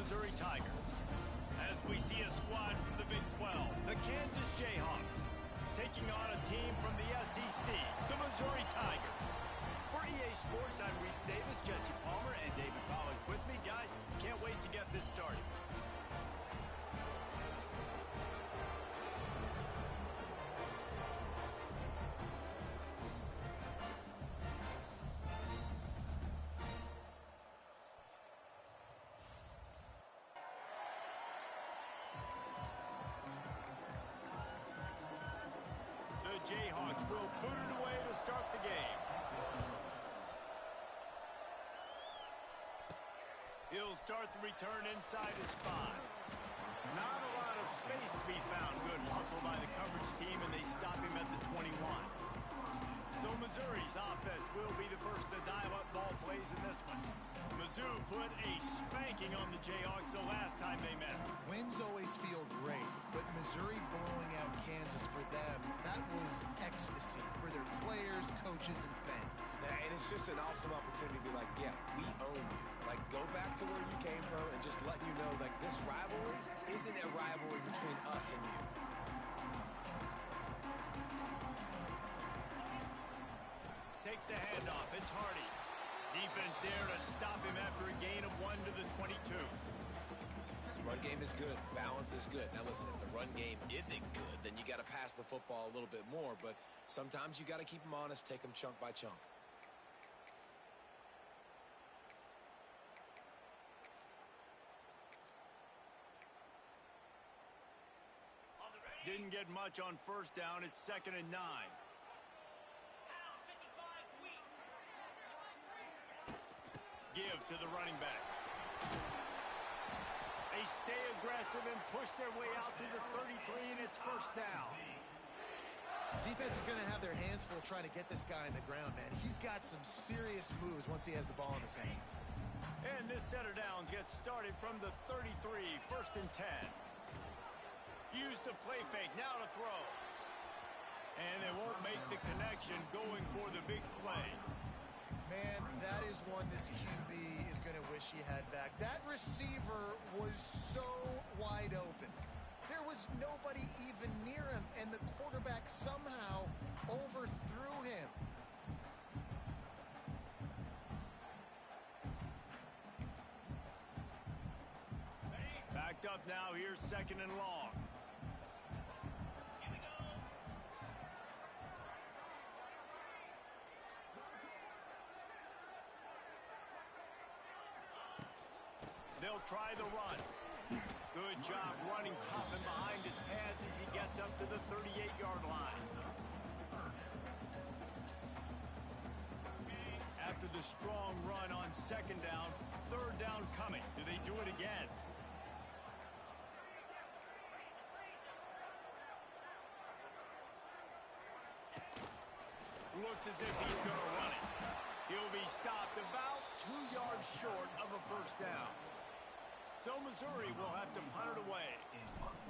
Missouri Tigers. As we see a squad from the Big 12, the Kansas Jayhawks, taking on a team from the SEC, the Missouri Tigers. For EA Sports, I'm Reese Davis, Jesse Palmer, and David Pollack with me. Guys, can't wait to get this started. The Jayhawks will boot it away to start the game. He'll start the return inside his 5. Not a lot of space to be found. Good hustle by the coverage team, and they stop him at the 21. So Missouri's offense will be the first to dial up ball plays in this one. Mizzou put a spanking on the Jayhawks the last time they met. Wins always feel great, but Missouri blowing out Kansas for them, that was ecstasy for their players, coaches, and fans. And it's just an awesome opportunity to be like, yeah, we own you. Like, go back to where you came from and just let you know, like, this rivalry isn't a rivalry between us and you. Takes the handoff. It's Hardy. Defense there to stop him after a gain of 1 to the 22. Run game is good. Balance is good. Now, listen, if the run game isn't good, then you got to pass the football a little bit more. But sometimes you got to keep them honest, take them chunk by chunk. Didn't get much on first down. It's 2nd and 9. Give to the running back. They stay aggressive and push their way out to the 33, and it's first down. Defense is going to have their hands full trying to get this guy on the ground, man. He's got some serious moves once he has the ball in his hands. And this set of downs gets started from the 33, 1st and 10. Use the play fake, now to throw. And they won't make the connection going for the big play. Man, that is one this QB is going to wish he had back. That receiver was so wide open. There was nobody even near him, and the quarterback somehow overthrew him. Backed up now, here's 2nd and long. They'll try the run. Good job running tough and behind his pads as he gets up to the 38-yard line. After the strong run on 2nd down, 3rd down coming. Do they do it again? Looks as if he's going to run it. He'll be stopped about 2 yards short of a first down. So Missouri will have to punt it away.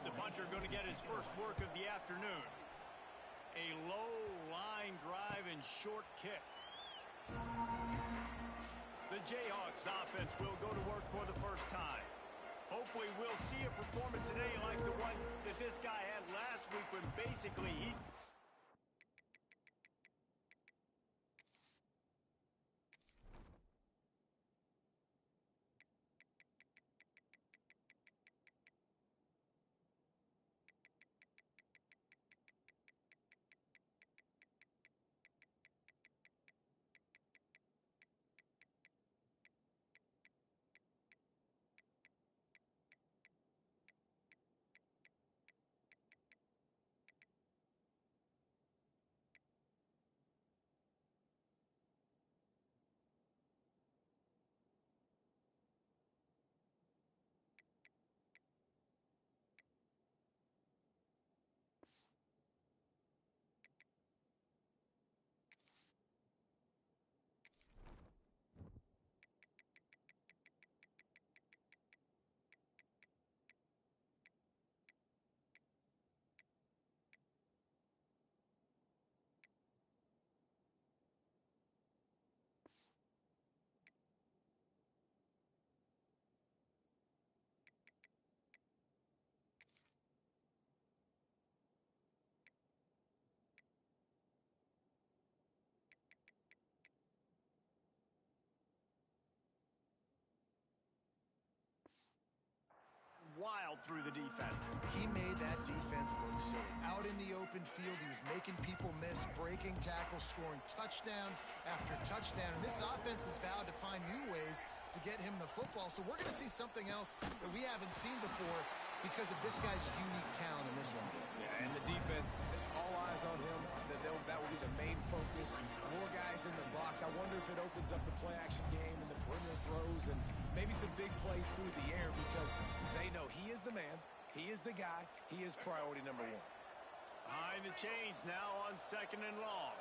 The punter going to get his first work of the afternoon. A low line drive and short kick. The Jayhawks offense will go to work for the first time. Hopefully we'll see a performance today like the one that this guy had last week when basically he... wild through the defense. He made that defense look silly. Out in the open field, he was making people miss, breaking tackles, scoring touchdown after touchdown. And this offense has vowed to find new ways to get him the football. So we're going to see something else that we haven't seen before because of this guy's unique talent in this one. Yeah, and the defense, all eyes on him. That will be the main focus. More guys in the box. I wonder if it opens up the play-action game and the perimeter throws and maybe some big plays through the air because they know he is the man, he is the guy, he is priority number one. Behind the chains now on 2nd and long.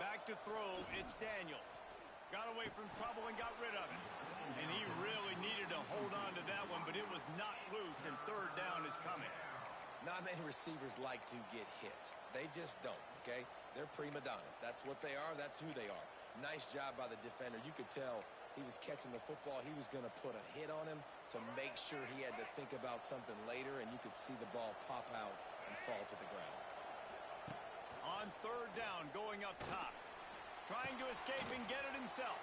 Back to throw, it's Daniels. Got away from trouble and got rid of it. And he really needed to hold on to that one, but it was not loose, and 3rd down is coming. Not many receivers like to get hit. They just don't, okay? They're prima donnas. That's what they are. That's who they are. Nice job by the defender. You could tell he was catching the football. He was going to put a hit on him to make sure he had to think about something later, and you could see the ball pop out and fall to the ground. On 3rd down, going up top. Trying to escape and get it himself.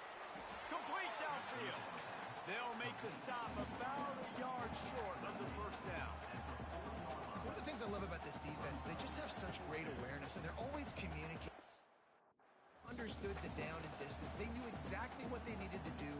Complete downfield. They'll make the stop about a yard short of the 1st down. One of the things I love about this defense is they just have such great awareness, and they're always communicating. Understood the down and distance. They knew exactly what they needed to do.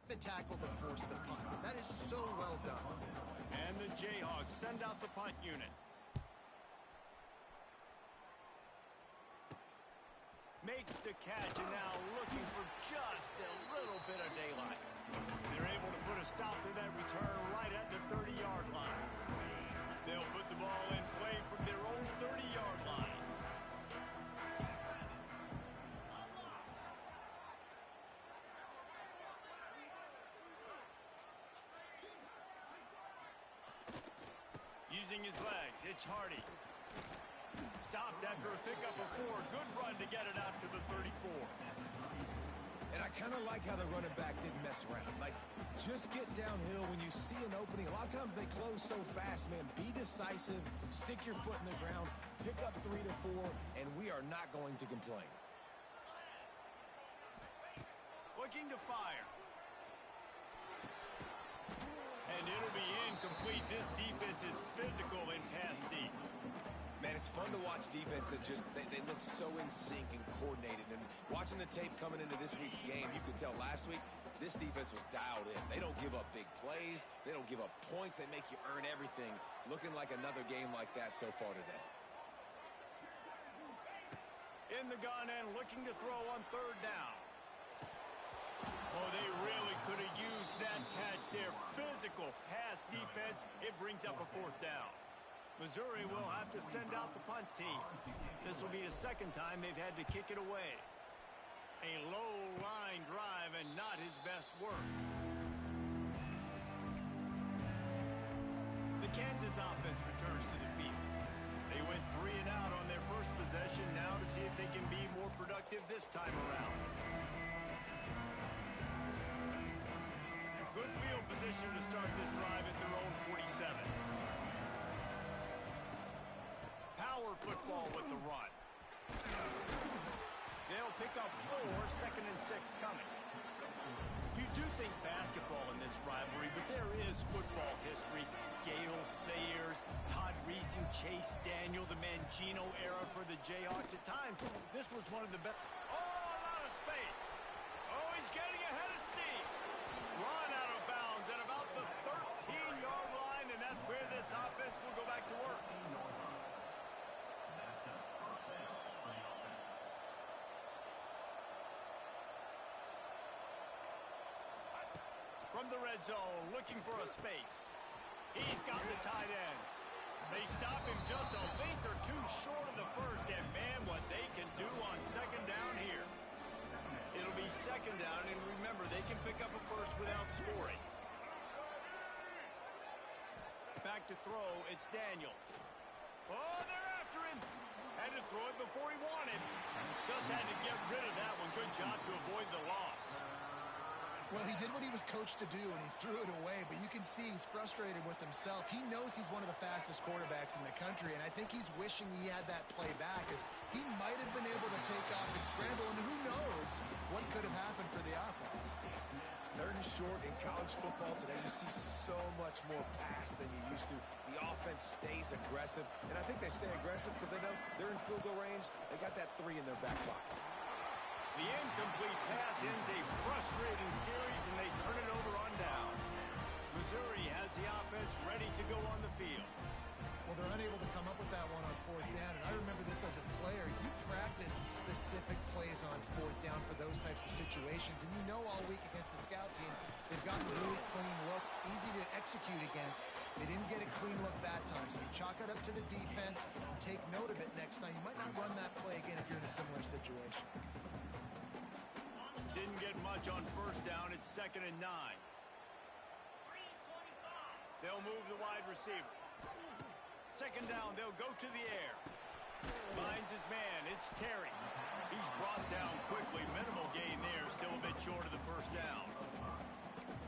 The tackle to force the punt. That is so well done. And the Jayhawks send out the punt unit. Makes the catch and now looking for just a little bit of daylight. They're able to put a stop to that return right at the 30-yard line. They'll put the ball in play from their own 30-yard line. Using his legs, it's Hardy. Stopped after a pickup of 4. Good run to get it out to the 34. And I kind of like how the running back didn't mess around. Like, just get downhill when you see an opening. A lot of times they close so fast, man. Be decisive, stick your foot in the ground, pick up 3 to 4, and we are not going to complain. Looking to fire. And it'll be incomplete. This defense is physical in pass deep. Man, it's fun to watch defense that just, they look so in sync and coordinated. And watching the tape coming into this week's game, you could tell last week, this defense was dialed in. They don't give up big plays. They don't give up points. They make you earn everything. Looking like another game like that so far today. In the gun and looking to throw on 3rd down. Oh, they really could have used that catch there. Physical pass defense. It brings up a 4th down. Missouri will have to send out the punt team. This will be the 2nd time they've had to kick it away. A low line drive and not his best work. The Kansas offense returns to the field. They went 3 and out on their first possession, now to see if they can be more productive this time around. Good field position to start this drive at their own 47. Power football with the run. They'll pick up 4, 2nd and 6 coming. You do think basketball in this rivalry, but there is football history. Gale Sayers, Todd Reese, and Chase Daniel, the Mangino era for the Jayhawks. At times, this was one of the best. Oh, a lot of space. Oh, he's getting ahead of steam. Run out of bounds at about the 13 from the red zone, looking for a space. He's got the tight end. They stop him just a link or two short of the first, and man, what they can do on second down here. It'll be second down, and remember, they can pick up a first without scoring. Back to throw, it's Daniels. Oh, they're after him. Had to throw it before he wanted. Just had to get rid of that one. Good job to avoid the loss. Well, he did what he was coached to do, and he threw it away, but you can see he's frustrated with himself. He knows he's one of the fastest quarterbacks in the country, and I think he's wishing he had that play back, as he might have been able to take off and scramble, and who knows what could have happened for the offense. Third and short in college football today, you see so much more pass than you used to. The offense stays aggressive, and I think they stay aggressive because they know they're in field goal range. They got that 3 in their back pocket. The incomplete pass ends a frustrating series, and they turn it over on downs. Missouri has the offense ready to go on the field. Well, they're unable to come up with that one on fourth down, and I remember this as a player. You practice specific plays on fourth down for those types of situations, and you know all week against the scout team, they've gotten really clean looks, easy to execute against. They didn't get a clean look that time, so you chalk it up to the defense and take note of it next time. You might not run that play again if you're in a similar situation. Didn't get much on first down. It's 2nd and 9. They'll move the wide receiver. Second down, they'll go to the air. Finds his man. It's Terry. He's brought down quickly. Minimal gain there. Still a bit short of the first down.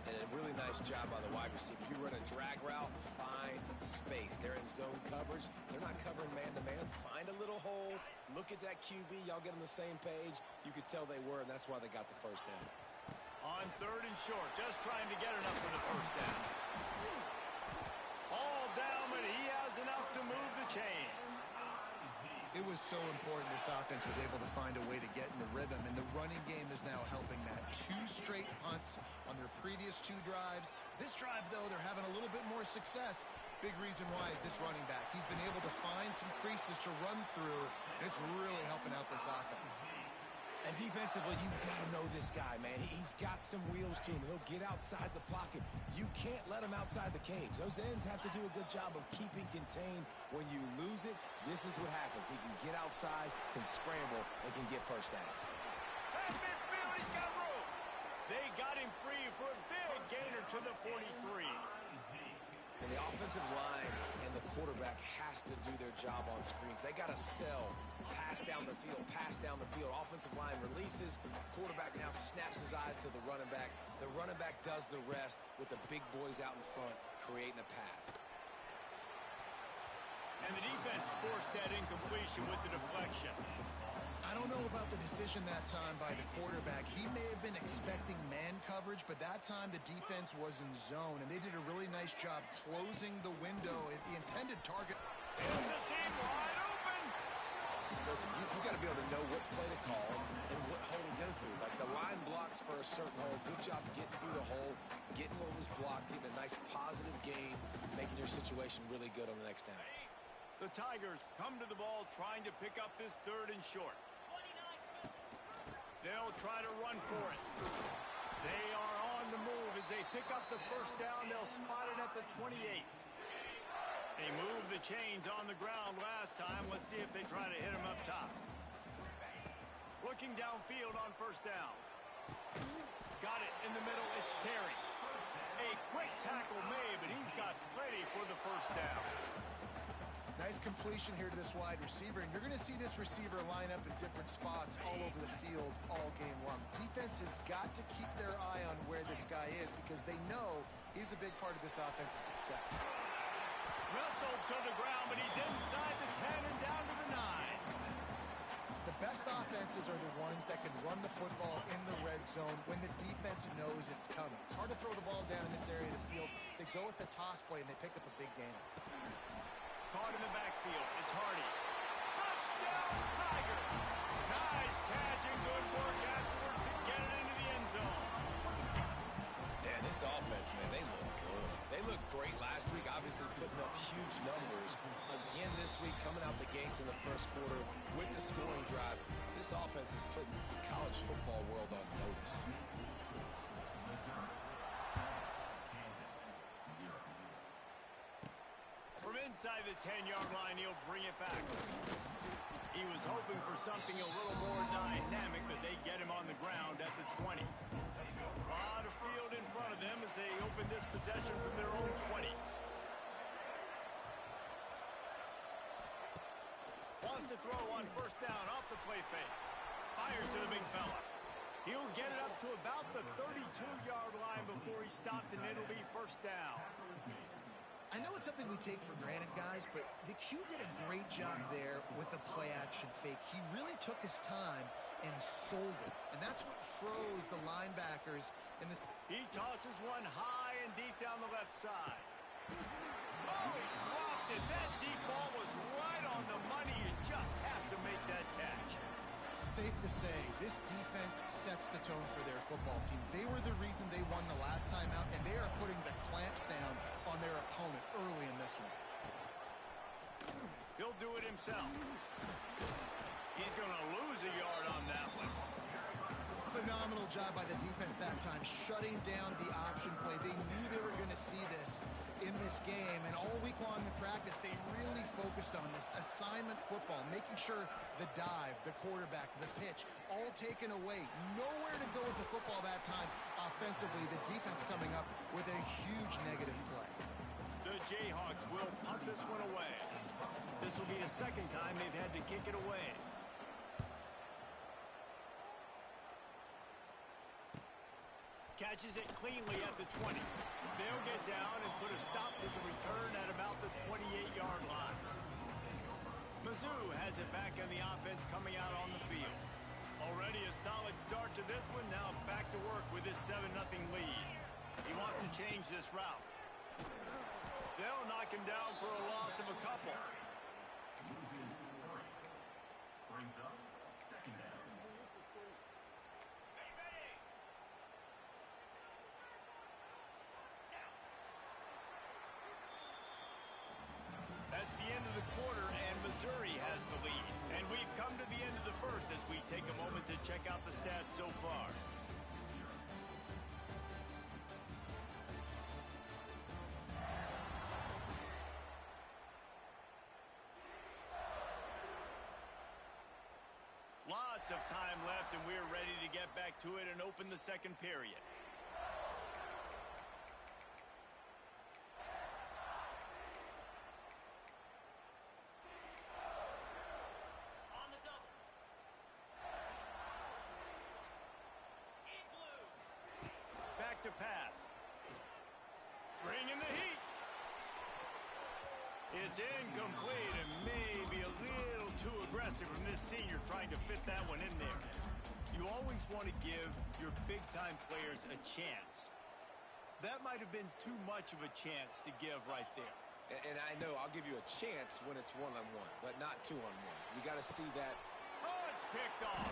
And a really nice job by the wide receiver. You run a drag route, find space. They're in zone coverage. They're not covering man-to-man. Find a little hole. Look at that QB. Y'all get on the same page. You could tell they were, and that's why they got the first down. On 3rd and short, just trying to get enough for the first down. All down, but he has enough to move the chains. It was so important this offense was able to find a way to get in the rhythm, and the running game is now helping that. 2 straight punts on their previous 2 drives. This drive, though, they're having a little bit more success. Big reason why is this running back. He's been able to find some creases to run through, and it's really helping out this offense. And defensively, you've got to know this guy, man. He's got some wheels to him. He'll get outside the pocket. You can't let him outside the cage. Those ends have to do a good job of keeping contained. When you lose it, this is what happens. He can get outside, can scramble, and can get first downs. At midfield, he's got room. They got him free for a big gainer to the 43. And the offensive line and the quarterback has to do their job on screens. They got to sell. Pass down the field, pass down the field. Offensive line releases. Quarterback now snaps his eyes to the running back. The running back does the rest with the big boys out in front, creating a pass. And the defense forced that incompletion with the deflection. I don't know about the decision that time by the quarterback. He may have been expecting man coverage, but that time the defense was in zone, and they did a really nice job closing the window at the intended target. It's a seam wide open. Listen, you got to be able to know what play to call and what hole to go through. Like the line blocks for a certain hole. Good job getting through the hole, getting what was blocked, getting a nice positive gain, making your situation really good on the next down. The Tigers come to the ball trying to pick up this 3rd and short. They'll try to run for it. They are on the move as they pick up the first down. They'll spot it at the 28. They moved the chains on the ground last time. Let's see if they try to hit him up top. Looking downfield on first down. Got it in the middle. It's Terry. A quick tackle made, but he's got plenty for the first down. Nice completion here to this wide receiver, and you're going to see this receiver line up in different spots all over the field all game long. Defense has got to keep their eye on where this guy is because they know he's a big part of this offense's success. Wrestled to the ground, but he's inside the 10 and down to the 9. The best offenses are the ones that can run the football in the red zone when the defense knows it's coming. It's hard to throw the ball down in this area of the field. They go with the toss play, and they pick up a big gain. Caught in the backfield. It's Hardy. Touchdown, Tiger. Nice catch and good work afterwards to get it into the end zone. Yeah, this offense, man, they look good. They looked great last week, obviously putting up huge numbers. Again this week, coming out the gates in the first quarter with the scoring drive. This offense is putting the college football world on notice. inside the 10-yard line. He'll bring it back. He was hoping for something a little more dynamic, but they get him on the ground at the 20. A lot of field in front of them as they open this possession from their own 20. Wants to throw on first down off the play fake. Fires to the big fella. He'll get it up to about the 32-yard line before he stopped, and it'll be first down. I know it's something we take for granted, guys, but the Q did a great job there with the play-action fake. He really took his time and sold it, and that's what froze the linebackers. He tosses one high and deep down the left side. Oh, he dropped it. That deep ball was right on the money. You just have to make that catch. Safe to say, this defense sets the tone for their football team. They were the reason they won the last time out, and they are putting the clamps down on their opponent early in this one. He'll do it himself. He's going to lose a yard on that one. Phenomenal job by the defense that time, shutting down the option play. They knew they were going to see this in this game, and all week long in practice, they really focused on this assignment football, making sure the dive, the quarterback, the pitch, all taken away. Nowhere to go with the football that time. Offensively, the defense coming up with a huge negative play. The Jayhawks will punt this one away. This will be the second time they've had to kick it away. Catches it cleanly at the 20. They'll get down and put a stop to the return at about the 28-yard line. Mizzou has it back on the offense coming out on the field. Already a solid start to this one. Now back to work with his 7-0 lead. He wants to change this route. They'll knock him down for a loss of a couple. That's the end of the quarter, and Missouri has the lead. And we've come to the end of the first as we take a moment to check out the stats so far. Lots of time left, and we're ready to get back to it and open the second period. On the double. In blue. Back to pass. Bringing the heat. It's incomplete and maybe a little too aggressive from this senior trying to fit that one in there. You always want to give your big-time players a chance. That might have been too much of a chance to give right there. And I know I'll give you a chance when it's one-on-one, but not two-on-one. You got to see that. Oh, it's picked off.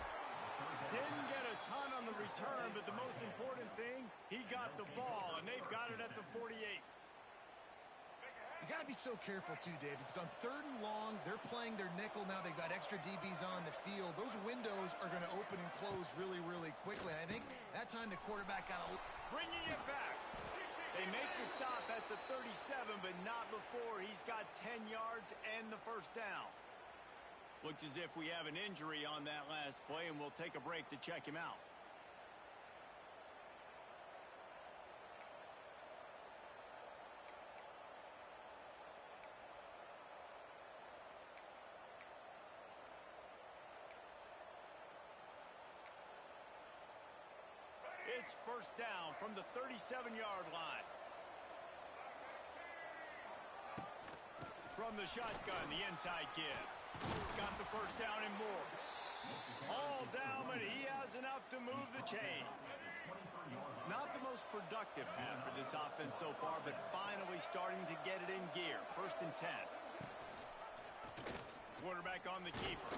Didn't get a ton on the return, but the most important thing, he got the ball, and they've got it at the 48. You got to be so careful, too, Dave, because on 3rd and long, they're playing their nickel now. They've got extra DBs on the field. Those windows are going to open and close really, really quickly. And I think that time the quarterback got a... Bringing it back. They make the stop at the 37, but not before he's got 10 yards and the first down. Looks as if we have an injury on that last play, and we'll take a break to check him out. It's first down from the 37-yard line. From the shotgun, the inside give. Got the first down and more. All down, but he has enough to move the chains. Not the most productive half for this offense so far, but finally starting to get it in gear. 1st and 10. Quarterback on the keeper.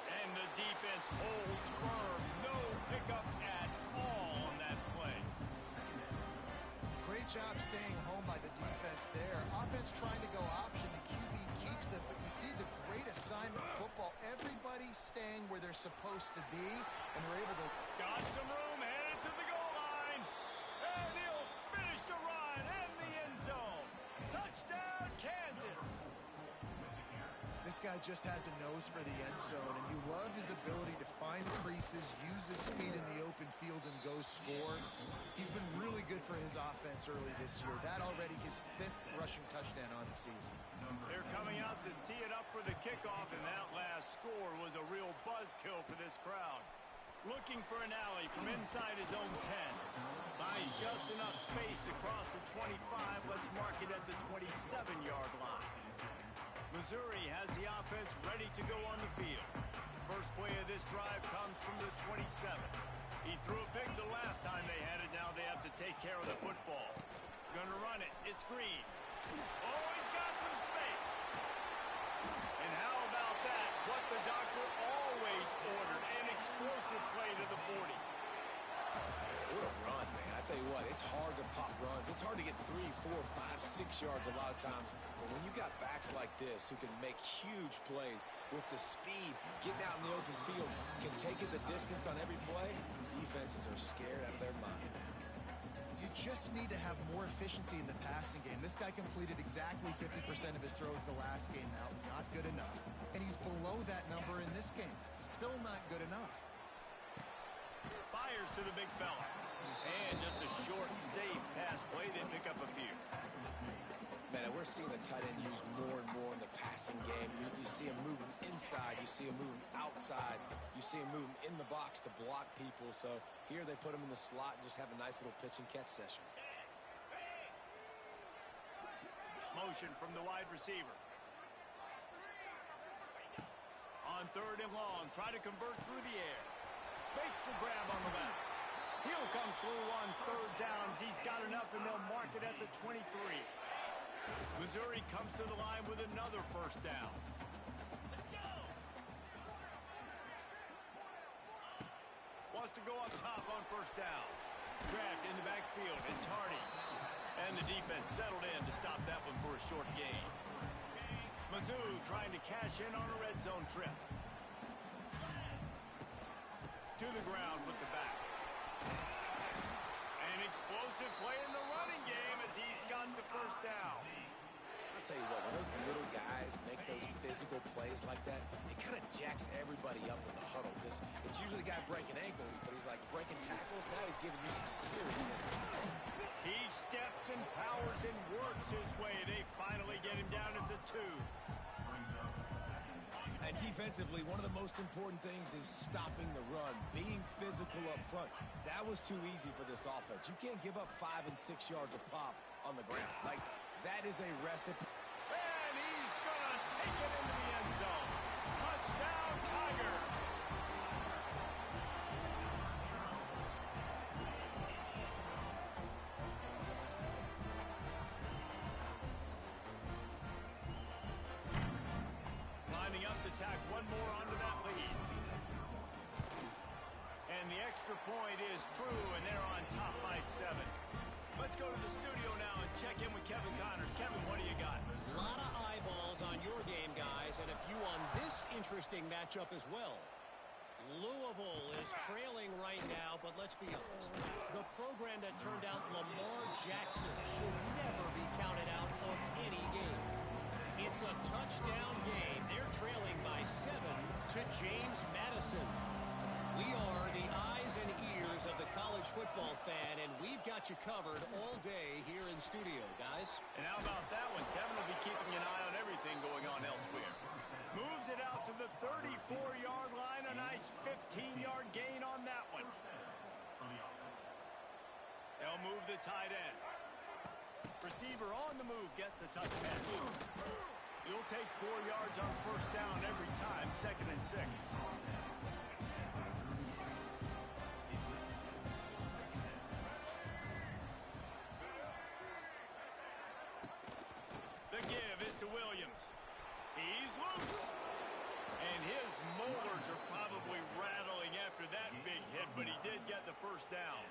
And the defense holds firm. No pickup at all on that play. Great job staying home by the defense there. Offense trying to go option. The QB keeps it, but you see the great assignment football. Everybody's staying where they're supposed to be, and they're able to... Got some room, headed to the goal line. And he'll finish the run in the end zone. Touchdown, Kansas. This guy just has a nose for the end zone, and you love his ability to find creases, use his speed in the open field, and go score. He's been really good for his offense early this year. That already his 5th rushing touchdown on the season. They're coming out to tee it up for the kickoff, and that last score was a real buzzkill for this crowd. Looking for an alley from inside his own 10. Buys just enough space to cross the 25. Let's mark it at the 27-yard line. Missouri has the offense ready to go on the field. First play of this drive comes from the 27. He threw a pick the last time they had it. Now they have to take care of the football. Gonna run it. It's Green. Oh, he's got some space. And how about that? What the doctor always ordered. An explosive play to the 40. What a run, man. I tell you what, it's hard to pop runs. It's hard to get 3, 4, 5, 6 yards a lot of times. But when you got backs like this who can make huge plays with the speed, getting out in the open field, can take it the distance on every play, defenses are scared out of their mind. You just need to have more efficiency in the passing game. This guy completed exactly 50% of his throws the last game. Now, not good enough. And he's below that number in this game. Still not good enough. Fires to the big fella. And just a short, safe pass play. They pick up a few. Man, we're seeing the tight end used more and more in the passing game. You see him moving inside. You see him moving outside. You see him moving in the box to block people. So here they put him in the slot and just have a nice little pitch and catch session. Motion from the wide receiver. On 3rd and long, try to convert through the air. Makes the grab on the left. He'll come through on 3rd downs. He's got enough, and they'll mark it at the 23. Missouri comes to the line with another 1st down. Wants to go up top on 1st down. Grabbed in the backfield. It's Hardy. And the defense settled in to stop that one for a short gain. Mizzou trying to cash in on a red zone trip. To the ground with the back. An explosive play in the running game as he's got the 1st down. I'll tell you what, when those little guys make those physical plays like that, it kind of jacks everybody up in the huddle. Because it's usually the guy breaking ankles, but he's like breaking tackles. Now he's giving you some serious impact. He steps and powers and works his way. They finally get him down at the 2. And defensively, one of the most important things is stopping the run, being physical up front. That was too easy for this offense. You can't give up 5 and 6 yards a pop on the ground. Like, that is a recipe. And he's going to take it into the end zone. Touchdown, Tiger. Lining up to tack one more onto that lead. And the extra point is true, and they're on top by 7. Let's go to the studio now and check in with Kevin Connors. Kevin, what do you got? A lot of eyeballs on your game, guys, and a few on this interesting matchup as well. Louisville is trailing right now, but let's be honest. The program that turned out Lamar Jackson should never be counted out of any game. It's a touchdown game. They're trailing by 7 to James Madison. We are the eyes and ears of the college football fan, and we've got you covered all day here in studio, guys. And how about that one? Kevin will be keeping an eye on everything going on elsewhere. Moves it out to the 34-yard line. A nice 15-yard gain on that one. They'll move the tight end. Receiver on the move gets the touchdown. You'll take 4 yards on 1st down every time. 2nd and 6. The give is to Williams. He's loose. And his molars are probably rattling after that big hit, but he did get the 1st down.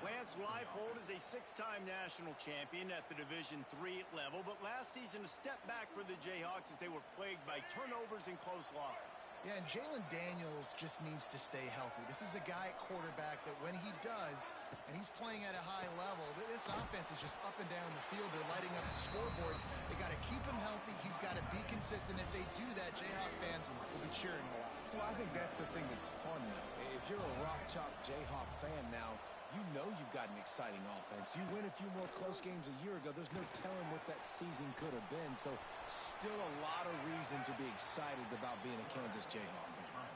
Lance Leipold is a 6-time national champion at the Division III level, but last season a step back for the Jayhawks as they were plagued by turnovers and close losses. Yeah, and Jalen Daniels just needs to stay healthy. This is a guy at quarterback that when he does, and he's playing at a high level, this offense is just up and down the field. They're lighting up the scoreboard. They got to keep him healthy. He's got to be consistent. If they do that, Jayhawk fans will be cheering a lot. Well, I think that's the thing that's fun, though. If you're a Rock Chalk Jayhawk fan now, you know you've got an exciting offense. You win a few more close games a year ago. There's no telling what that season could have been. So still a lot of reason to be excited about being a Kansas Jayhawk fan.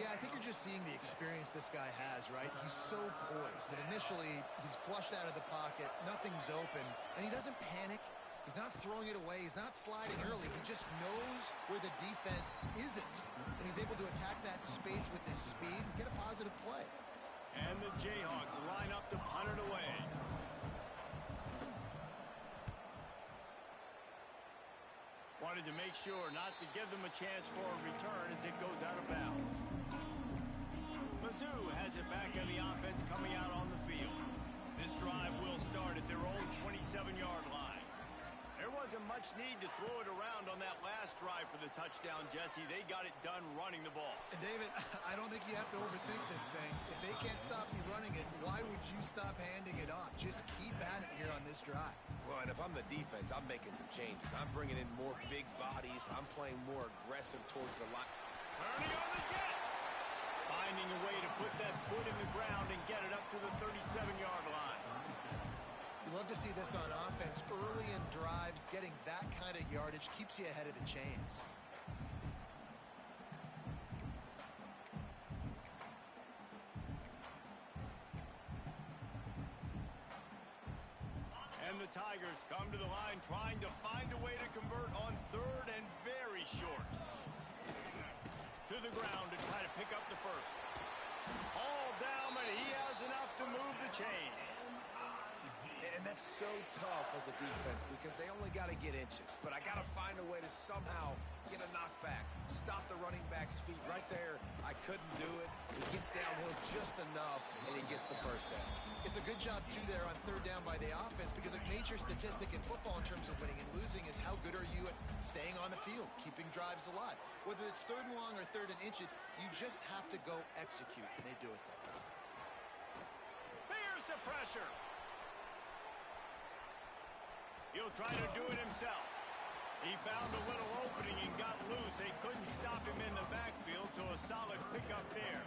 Yeah, I think you're just seeing the experience this guy has, right? He's so poised that initially he's flushed out of the pocket, nothing's open, and he doesn't panic. He's not throwing it away. He's not sliding early. He just knows where the defense isn't, and he's able to attack that space with his speed and get a positive play. And the Jayhawks line up to punt it away. Wanted to make sure not to give them a chance for a return as it goes out of bounds. Mizzou has it back on the offense coming out on the field. This drive will start at their own 27-yard line. There wasn't much need to throw it around on that last drive for the touchdown, Jesse. They got it done running the ball. And David, I don't think you have to overthink this thing. If they can't stop you running it, why would you stop handing it off? Just keep at it here on this drive. Well, and if I'm the defense, I'm making some changes. I'm bringing in more big bodies. I'm playing more aggressive towards the line. Turning on the Jets. Finding a way to put that foot in the ground and get it up to the 37-yard line. You love to see this on offense. Early in drives, getting that kind of yardage keeps you ahead of the chains. And the Tigers come to the line trying to find a way to convert on third and very short. To the ground to try to pick up the first. All down, but he has enough to move the chains. And that's so tough as a defense because they only got to get inches. But I got to find a way to somehow get a knockback, stop the running back's feet right there. I couldn't do it. He gets downhill just enough, and he gets the first down. It's a good job, too, there on third down by the offense because a major statistic in football in terms of winning and losing is how good are you at staying on the field, keeping drives alive. Whether it's third and long or third and inches, you just have to go execute, and they do it there. Here's the pressure. He'll try to do it himself. He found a little opening and got loose. They couldn't stop him in the backfield, so a solid pickup there.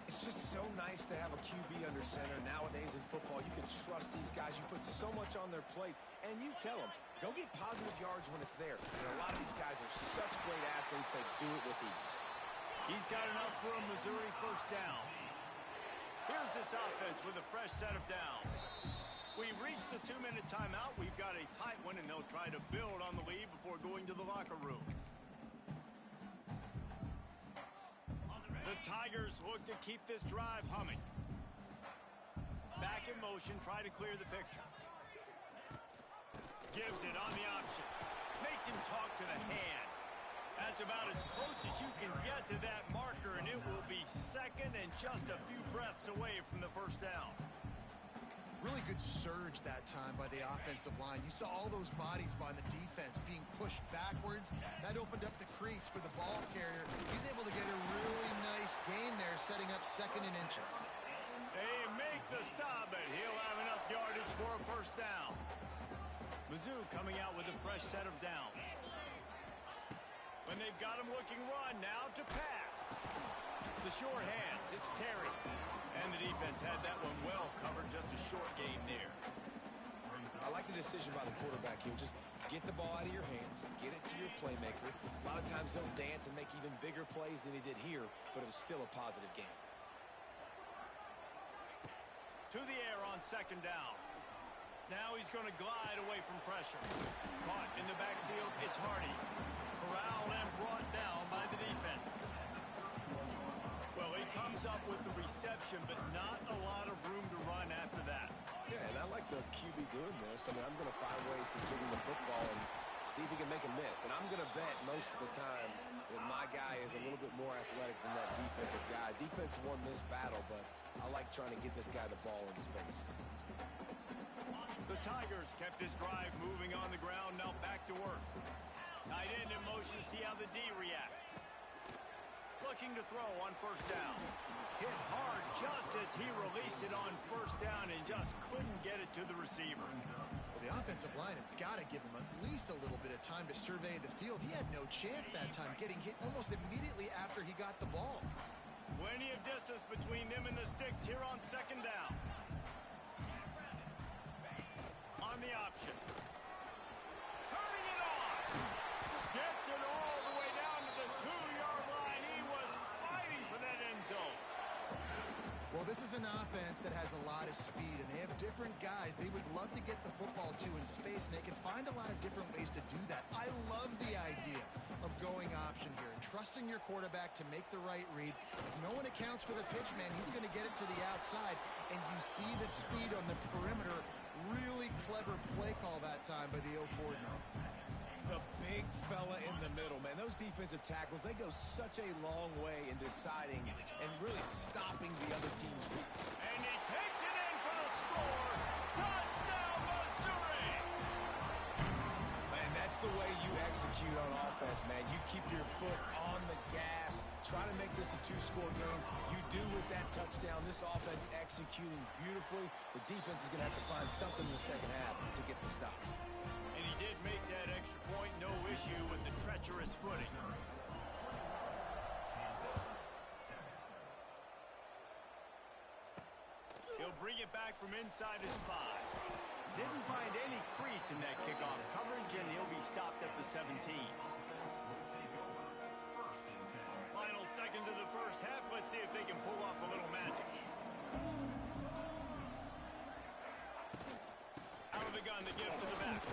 It's just so nice to have a QB under center. Nowadays in football, you can trust these guys. You put so much on their plate, and you tell them, go get positive yards when it's there. And a lot of these guys are such great athletes, they do it with ease. He's got enough for a Missouri first down. Here's this offense with a fresh set of downs. We've reached the 2-minute timeout. We've got a tight one, and they'll try to build on the lead before going to the locker room. The Tigers look to keep this drive humming. Back in motion, try to clear the picture. Gives it on the option. Makes him talk to the hand. That's about as close as you can get to that marker, and it will be second and just a few breaths away from the first down. Really good surge that time by the offensive line. You saw all those bodies by the defense being pushed backwards. That opened up the crease for the ball carrier. He's able to get a really nice gain there, setting up second and inches. They make the stop, but he'll have enough yardage for a first down. Mizzou coming out with a fresh set of downs. When they've got him looking run, now to pass. The short hands, it's Terry. And the defense had that one well covered, just a short game there. I like the decision by the quarterback here. Just get the ball out of your hands, get it to your playmaker. A lot of times they'll dance and make even bigger plays than he did here, but it was still a positive game. To the air on second down. Now he's going to glide away from pressure. Caught in the backfield, it's Hardy. Corralled and brought down by the defense. Well, he comes up with the reception, but not a lot of room to run after that. Yeah, and I like the QB doing this. I mean, I'm going to find ways to give him the football and see if he can make a miss. And I'm going to bet most of the time that my guy is a little bit more athletic than that defensive guy. Defense won this battle, but I like trying to get this guy the ball in space. The Tigers kept this drive moving on the ground. Now back to work. Tight end in motion. See how the D reacts. Looking to throw on first down. Hit hard just as he released it on first down and just couldn't get it to the receiver. Well, the offensive line has got to give him at least a little bit of time to survey the field. He had no chance that time, getting hit almost immediately after he got the ball. Plenty of distance between them and the sticks here on second down. On the option. Turning it on. Gets it all the way down to the 2-yard line. He was fighting for that end zone. Well, this is an offense that has a lot of speed, and they have different guys they would love to get the football to in space, and they can find a lot of different ways to do that. I love the idea of going option here and trusting your quarterback to make the right read. If no one accounts for the pitch, man, he's going to get it to the outside, and you see the speed on the perimeter. Really clever play call that time by the O coordinator. The big fella in the middle, man. Those defensive tackles, they go such a long way in deciding and really stopping the other team's read. And he takes it in for the score. Touchdown, Missouri! Man, that's the way you execute on offense, man. You keep your foot on the gas. Try to make this a 2-score game. You do with that touchdown. This offense executing beautifully. The defense is going to have to find something in the second half to get some stops. And he did make that extra point, no issue with the treacherous footing. He'll bring it back from inside his 5. Didn't find any crease in that kickoff coverage, and he'll be stopped at the 17. Final seconds of the first half. Let's see if they can pull off a little magic. Out of the gun to get him to the back.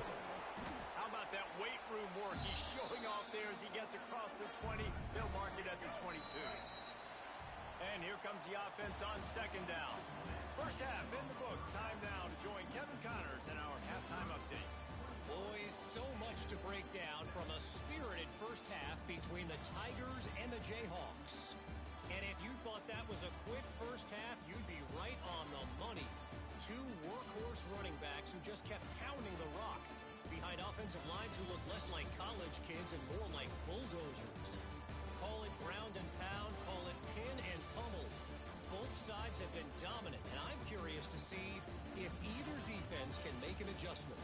How about that weight room work he's showing off there as he gets across the 20. They'll mark it at the 22. And here comes the offense on second down. First half in the books. Time now to join Kevin Connors in our halftime update. Boys, so much to break down from a spirited first half between the Tigers and the Jayhawks. And if you thought that was a quick first half, you'd be right on the money. 2 workhorse running backs who just kept pounding the rock behind offensive lines who look less like college kids and more like bulldozers. Call it ground and pound, call it pin and pummel. Both sides have been dominant, and I'm curious to see if either defense can make an adjustment.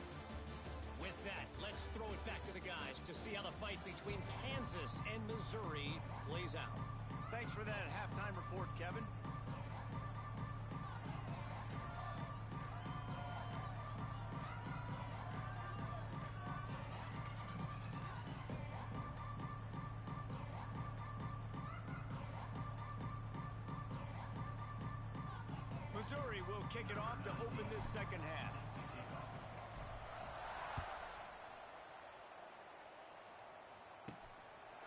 With that, let's throw it back to the guys to see how the fight between Kansas and Missouri plays out. Thanks for that halftime report, Kevin. Missouri will kick it off to open this second half.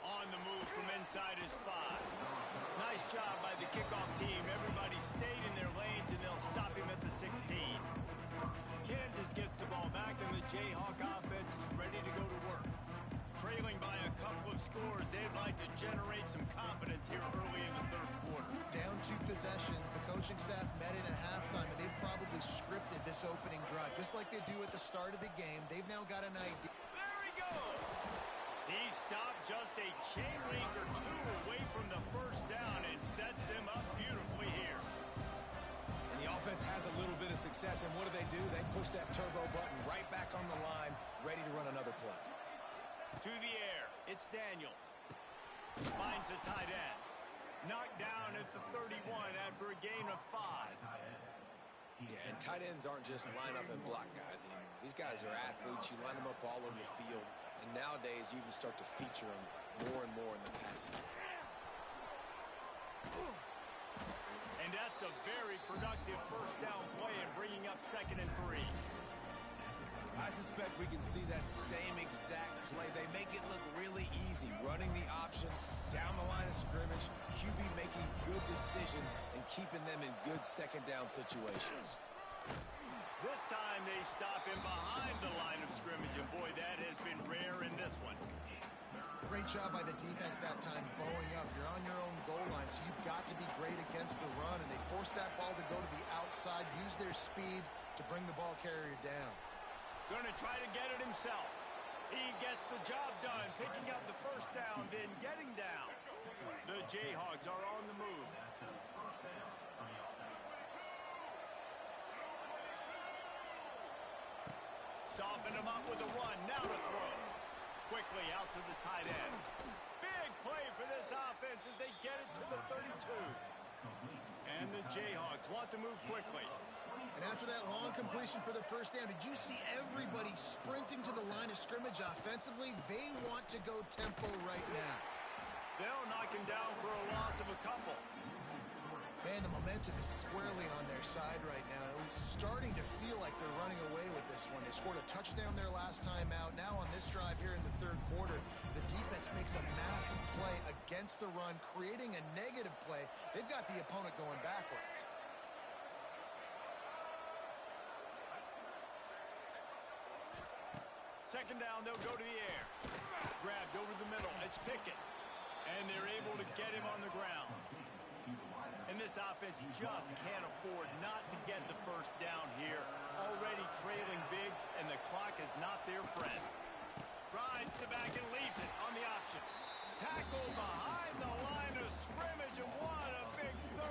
On the move from inside his 5. Nice job by the kickoff team. Everybody stayed in their lanes, and they'll stop him at the 16. Kansas gets the ball back, and the Jayhawk offense is ready to go to work. Trailing by a couple of scores, they'd like to generate some confidence here early in the third quarter. Down 2 possessions, the coaching staff met in at halftime, and they've probably scripted this opening drive. Just like they do at the start of the game, they've now got an idea. There he goes! He stopped just a chain link or 2 away from the first down and sets them up beautifully here. And the offense has a little bit of success, and what do? They push that turbo button right back on the line, ready to run another play. To the air, it's Daniels. Finds the tight end. Knocked down at the 31 after a gain of 5. Yeah, and tight ends aren't just line up and block guys anymore. These guys are athletes. You line them up all over the field. And nowadays, you even start to feature them more and more in the passing game. And that's a very productive first down play and bringing up 2nd and 3. I suspect we can see that same exact play. They make it look really easy, running the option down the line of scrimmage, QB making good decisions and keeping them in good second down situations. This time they stop him behind the line of scrimmage, and boy, that has been rare in this one. Great job by the defense that time, bowing up. You're on your own goal line, so you've got to be great against the run, and they forced that ball to go to the outside, use their speed to bring the ball carrier down. Going to try to get it himself. He gets the job done, picking up the first down, then getting down. The Jayhawks are on the move. Soften him up with a run, now to throw. Quickly out to the tight end. Big play for this offense as they get it to the 32. And the Jayhawks want to move quickly. And after that long completion for the first down, did you see everybody sprinting to the line of scrimmage offensively? They want to go tempo right now. They'll knock him down for a loss of a couple. Man, the momentum is squarely on their side right now. It was starting to feel like they're running away with this one. They scored a touchdown their last time out. Now on this drive here in the third quarter, the defense makes a massive play against the run, creating a negative play. They've got the opponent going backwards. Second down, they'll go to the air. Grabbed over the middle. It's Pickett. And they're able to get him on the ground. And this offense just can't afford not to get the first down here. Already trailing big, and the clock is not their friend. Rides the back and leaves it on the option. Tackle behind the line of scrimmage, and what a big throw.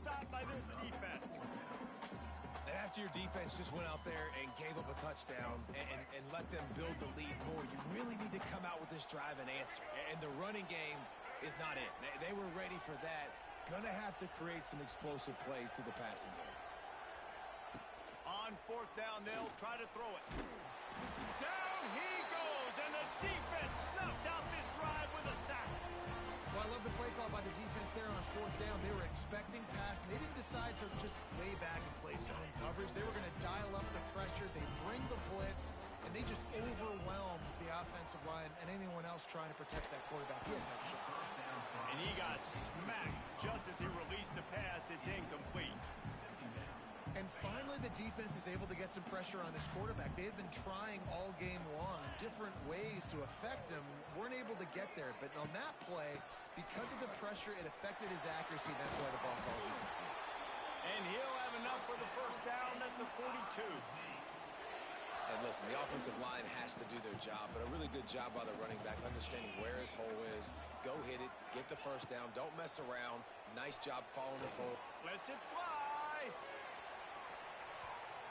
Stopped by this defense. And after your defense just went out there and gave up a touchdown and let them build the lead more, you really need to come out with this drive and answer. And the running game is not it. They were ready for that. Gonna have to create some explosive plays through the passing game. On fourth down, they'll try to throw it. Down he goes, and the defense snuffs out this drive with a sack. Well, I love the play call by the defense there on fourth down. They were expecting pass, and they didn't decide to just lay back and play zone coverage. They were going to dial up the pressure. They bring the blitz, and they just overwhelm the offensive line and anyone else trying to protect that quarterback. He had no shot. And he got smacked just as he released the pass. It's incomplete. And finally, the defense is able to get some pressure on this quarterback. They had been trying all game long, different ways to affect him, weren't able to get there. But on that play, because of the pressure, it affected his accuracy. That's why the ball falls in. And he'll have enough for the first down at the 42. And listen, the offensive line has to do their job, but a really good job by the running back, understanding where his hole is. Go hit it, get the first down, don't mess around. Nice job following his hole. Lets it fly.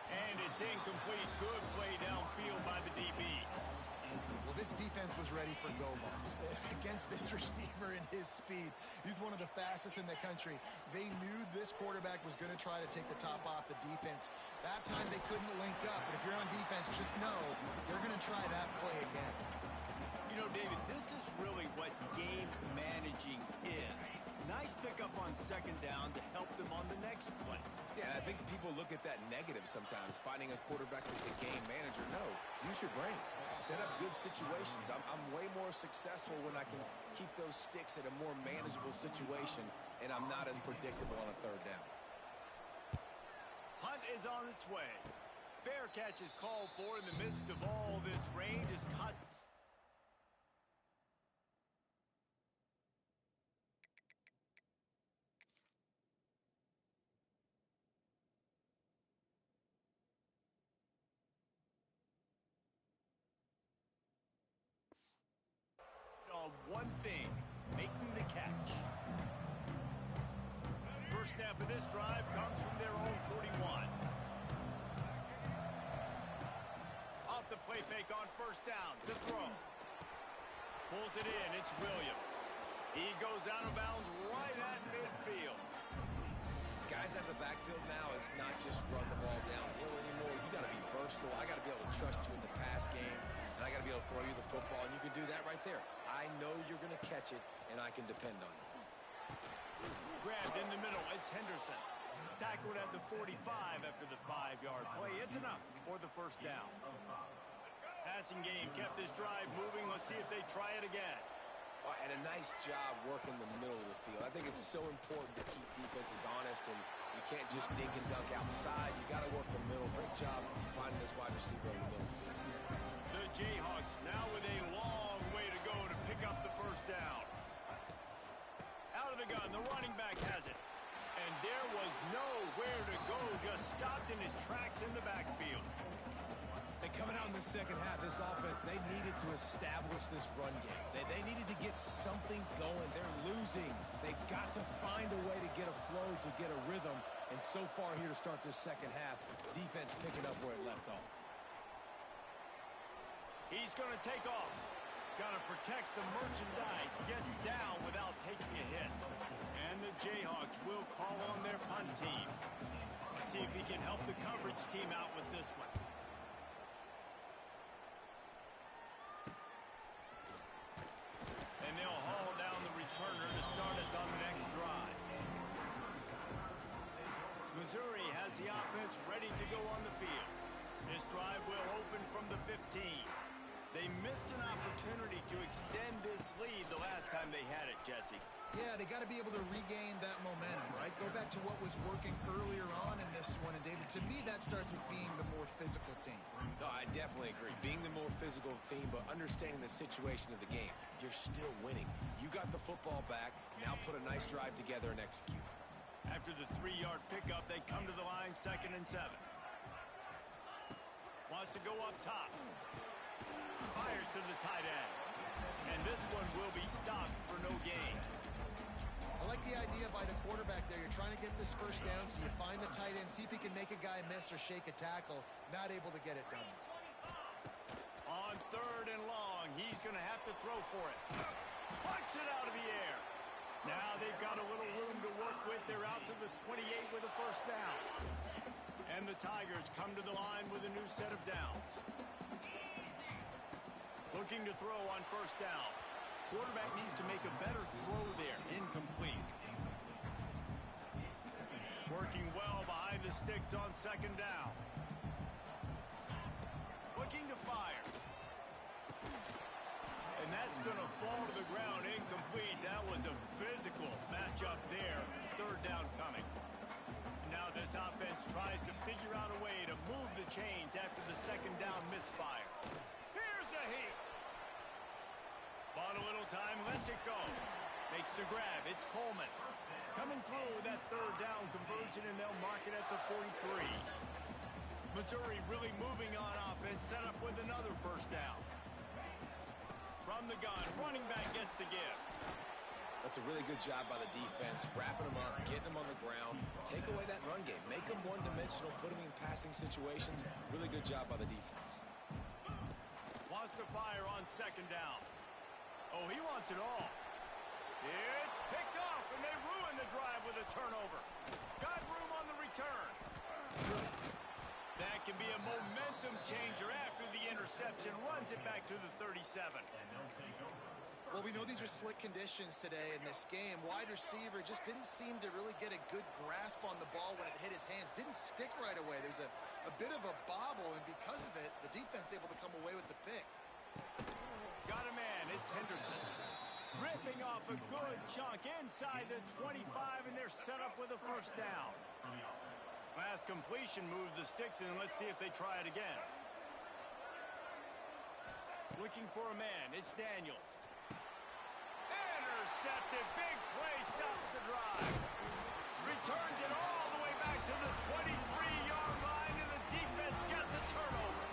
And it's incomplete. Good play downfield by the DB. Well, this defense was ready for go balls against this receiver and his speed. He's one of the fastest in the country. They knew this quarterback was going to try to take the top off the defense. That time they couldn't link up. But if you're on defense, just know they're going to try that play again. You know, David, this is really what game managing is. Nice pickup on second down to help them on the next play. Yeah, I think people look at that negative sometimes, finding a quarterback that's a game manager. No, use your brain. Set up good situations. I'm way more successful when I can keep those sticks at a more manageable situation, and I'm not as predictable on a third down. Hunt is on its way. Fair catch is called for in the midst of all this rain. Is cut. On one thing, making the catch. First snap of this drive comes from their own 41. the play fake on first down. The throw. Pulls it in. It's Williams. He goes out of bounds right at midfield. Guys at the backfield now, it's not just run the ball downhill anymore. You got to be versatile. I got to be able to trust you in the pass game, and I got to be able to throw you the football, and you can do that right there. I know you're going to catch it, and I can depend on you. Grabbed in the middle. It's Henderson. Tackled at the 45 after the 5-yard play. It's enough for the first down. Passing game kept this drive moving. Let's see if they try it again. And a nice job working the middle of the field. I think it's so important to keep defenses honest, and you can't just dink and dunk outside. You got to work the middle. Great job finding this wide receiver in the middle of the field. The Jayhawks now with a long way to go to pick up the first down. Out of the gun, the running back has it. And there was nowhere to go, just stopped in his tracks in the backfield. And coming out in the second half, this offense, they needed to establish this run game. They needed to get something going. They're losing. They've got to find a way to get a flow, to get a rhythm. And so far here to start this second half, defense picking up where it left off. He's going to take off. Got to protect the merchandise. Gets down without taking a hit. And the Jayhawks will call on their punt team. Let's see if he can help the coverage team out with this one. And they'll haul down the returner to start us on the next drive. Missouri has the offense ready to go on the field. This drive will open from the 15. They missed an opportunity to extend this lead the last time they had it, Jesse. Yeah, they got to be able to regain that momentum, right? Go back to what was working earlier on in this one. And, David, to me, that starts with being the more physical team. No, I definitely agree. Being the more physical team, but understanding the situation of the game. You're still winning. You got the football back. Now put a nice drive together and execute. After the 3-yard pickup, they come to the line, 2nd and 7. Wants to go up top. Fires to the tight end. And this one will be stopped for no gain. I like the idea by the quarterback there. You're trying to get this first down, so you find the tight end, see if he can make a guy miss or shake a tackle. Not able to get it done. On 3rd and long, he's going to have to throw for it. Plucks it out of the air. Now they've got a little room to work with. They're out to the 28 with a first down. And the Tigers come to the line with a new set of downs. Looking to throw on first down. Quarterback needs to make a better throw there. Incomplete. Working well behind the sticks on 2nd down. Looking to fire. And that's going to fall to the ground incomplete. That was a physical matchup there. 3rd down coming. Now this offense tries to figure out a way to move the chains after the 2nd down misfire. Here's a heat. Bought a little time, lets it go. Makes the grab. It's Coleman. Coming through with that 3rd down conversion, and they'll mark it at the 43. Missouri really moving on offense, set up with another first down. From the gun, running back gets the give. That's a really good job by the defense, wrapping them up, getting them on the ground. Take away that run game. Make them one-dimensional, put them in passing situations. Really good job by the defense. Wants to fire on 2nd down. Oh, he wants it all. It's picked off, and they ruin the drive with a turnover. Got room on the return. That can be a momentum changer after the interception. Runs it back to the 37. Well, we know these are slick conditions today in this game. Wide receiver just didn't seem to really get a good grasp on the ball when it hit his hands. Didn't stick right away. There's a bit of a bobble, and because of it, the defense able to come away with the pick. Got a man. It's Henderson. Ripping off a good chunk inside the 25, and they're set up with a first down. Last completion moves the sticks in. Let's see if they try it again. Looking for a man. It's Daniels. Intercepted. Big play. Stops the drive. Returns it all the way back to the 23-yard line, and the defense gets a turnover.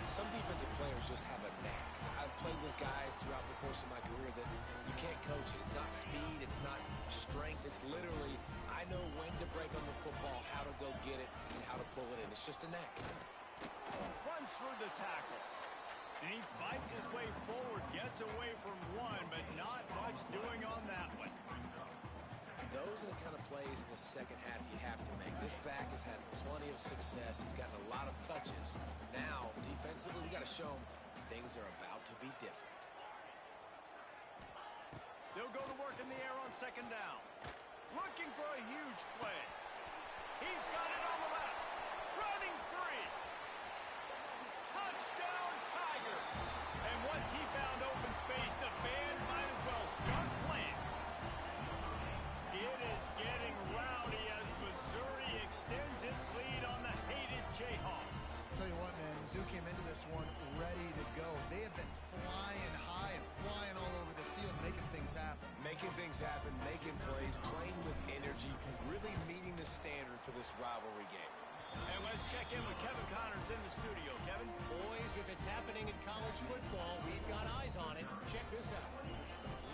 Some defensive players just have a knack. I've played with guys throughout the course of my career that you can't coach it. It's not speed. It's not strength. It's literally, I know when to break on the football, how to go get it, and how to pull it in. It's just a knack. Runs through the tackle. And he fights his way forward, gets away from one, but not much doing on that one. Those are the kind of plays in the second half you have to make. This back has had plenty of success. He's gotten a lot of touches. Now, defensively, we got to show him things are about to be different. They'll go to work in the air on second down. Looking for a huge play. He's got it on the left. Running free. Touchdown, Tiger. And once he found open space, the band might as well start playing. It is getting rowdy as Missouri extends its lead on the hated Jayhawks. I'll tell you what, man, Mizzou came into this one ready to go. They have been flying high and flying all over the field, making things happen. Making things happen, making plays, playing with energy, really meeting the standard for this rivalry game. And let's check in with Kevin Connors in the studio. Kevin? Boys, if it's happening in college football, we've got eyes on it. Check this out.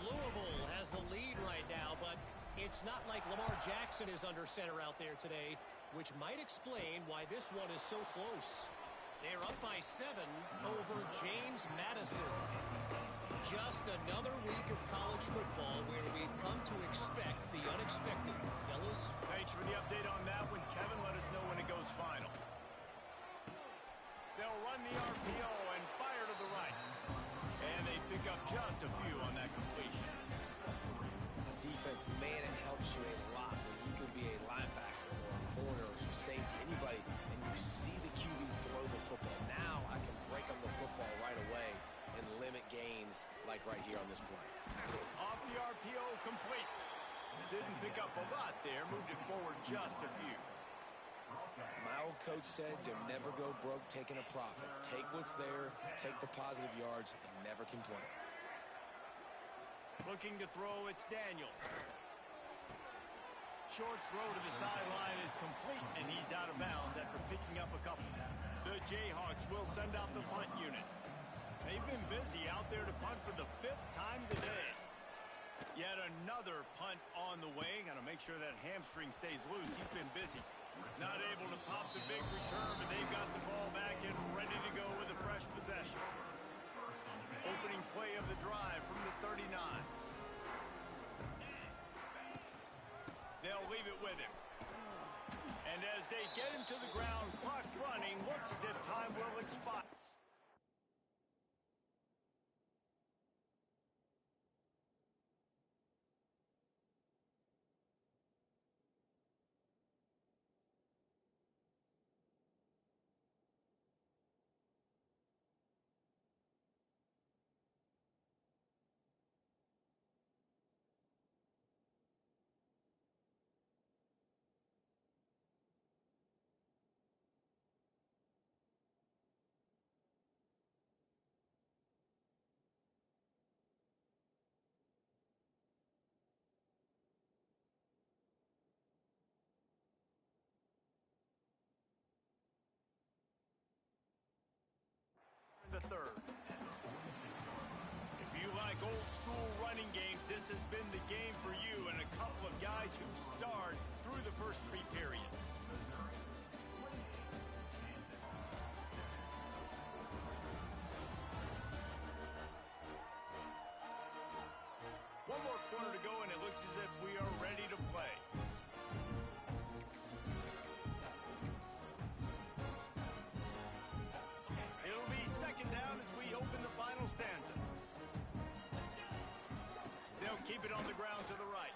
Louisville has the lead right now, but it's not like Lamar Jackson is under center out there today, which might explain why this one is so close. They're up by 7 over James Madison. Just another week of college football where we've come to expect the unexpected. Fellas? Thanks for the update on that one, Kevin. Let us know when it goes final. They'll run the RPO and fire to the right. And they pick up just a few on that completion. Defense, man, it helps you a lot when you can be a linebacker or a corner or safety, anybody, and you see the QB throw the football. Now I can break on the football right away and limit gains like right here on this play. Off the RPO, complete. Didn't pick up a lot there, moved it forward just a few. My old coach said you'll never go broke taking a profit. Take what's there, take the positive yards, and never complain. Looking to throw, it's Daniels. Short throw to the sideline is complete, and he's out of bounds after picking up a couple. The Jayhawks will send out the punt unit. They've been busy out there to punt for the 5th time today. Yet another punt on the way. Got to make sure that hamstring stays loose. He's been busy. Not able to pop the big return, but they've got the ball back and ready to go with a fresh possession. Opening play of the drive from the 39. They'll leave it with him. And as they get him to the ground, clock running, looks as if time will expire. The third. If you like old school running games, this has been the game for you and a couple of guys who starred through the first 3 periods. One more quarter to go and it looks as if we are ready to play. Keep it on the ground to the right.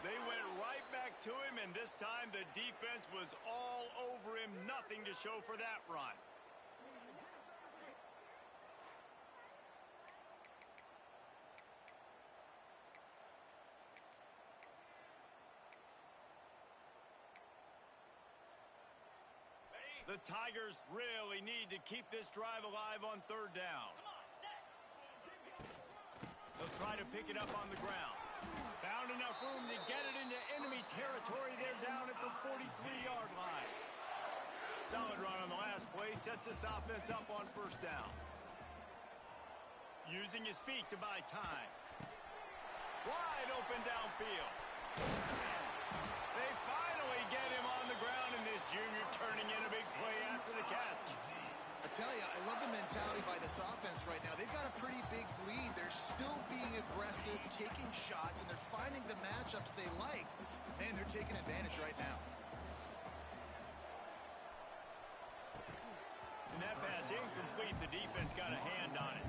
They went right back to him, and this time the defense was all over him. Nothing to show for that run. The Tigers really need to keep this drive alive on 3rd down. They'll try to pick it up on the ground. Found enough room to get it into enemy territory. They're down at the 43-yard line. Solid run on the last play. Sets this offense up on 1st down. Using his feet to buy time. Wide open downfield. They finally get him on the ground, and this junior turning in a big play after the catch. I tell you, I love the mentality by this offense right now. They've got a pretty big lead. They're still being aggressive, taking shots, and they're finding the matchups they like. Man, they're taking advantage right now. And that pass incomplete. The defense got a hand on it.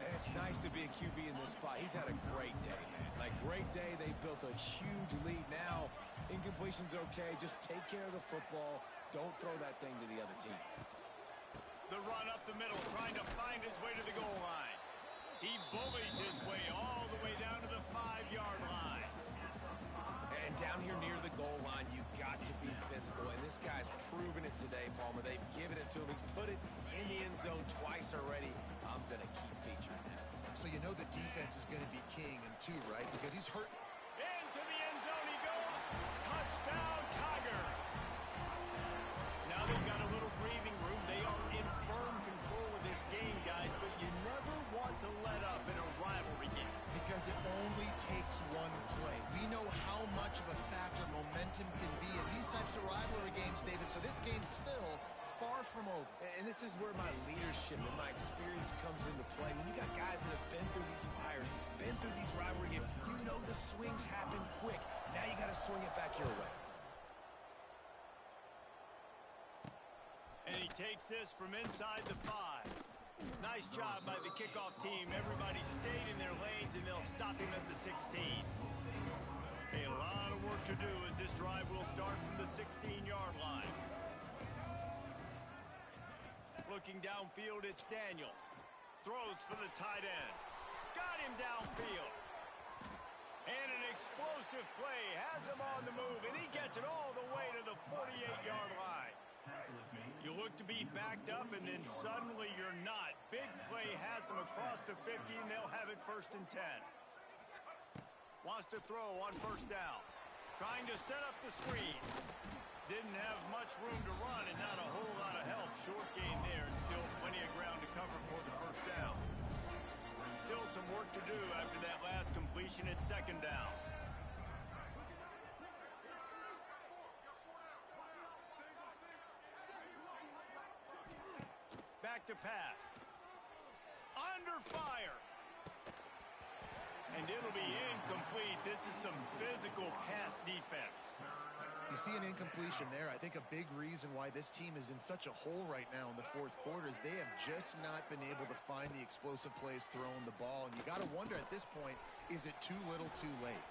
And it's nice to be a QB in this spot. He's had a great day, man. Like, great day. They built a huge lead. Now, incompletion's okay. Just take care of the football. Don't throw that thing to the other team. The run up the middle, trying to find his way to the goal line. He bullies his way all the way down to the 5-yard line. And down here near the goal line, you've got to be physical. And this guy's proven it today, Palmer. They've given it to him. He's put it in the end zone twice already. I'm going to keep featuring that. So you know the defense is going to be king in two, right? Because he's hurt. Into the end zone he goes. Touchdown, Tigers. Now they've got a little breathing room. They are in firm control of this game, guys, but you never want to let up in a rivalry game. Because it only takes one play. We know how much of a factor momentum can be in these types of rivalry games, David, so this game's still far from over. And this is where my leadership and my experience comes into play. When you got guys that have been through these fires, been through these rivalry games, you know the swings happen quick. Now you got to swing it back your way. And he takes this from inside the 5. Nice job by the kickoff team. Everybody stayed in their lanes, and they'll stop him at the 16. A lot of work to do as this drive will start from the 16-yard line. Looking downfield, it's Daniels. Throws for the tight end. Got him downfield. And an explosive play. Has him on the move, and he gets it all the way to the 48-yard line. You look to be backed up, and then suddenly you're not. Big play has them across the 50, and they'll have it 1st and 10. Wants to throw on 1st down. Trying to set up the screen. Didn't have much room to run, and not a whole lot of help. Short gain there, and still plenty of ground to cover for the 1st down. Still some work to do after that last completion at 2nd down. Back to pass. Under fire. And it'll be incomplete. This is some physical pass defense. You see an incompletion there. I think a big reason why this team is in such a hole right now in the 4th quarter is they have just not been able to find the explosive plays throwing the ball. And you got to wonder at this point, is it too little too late?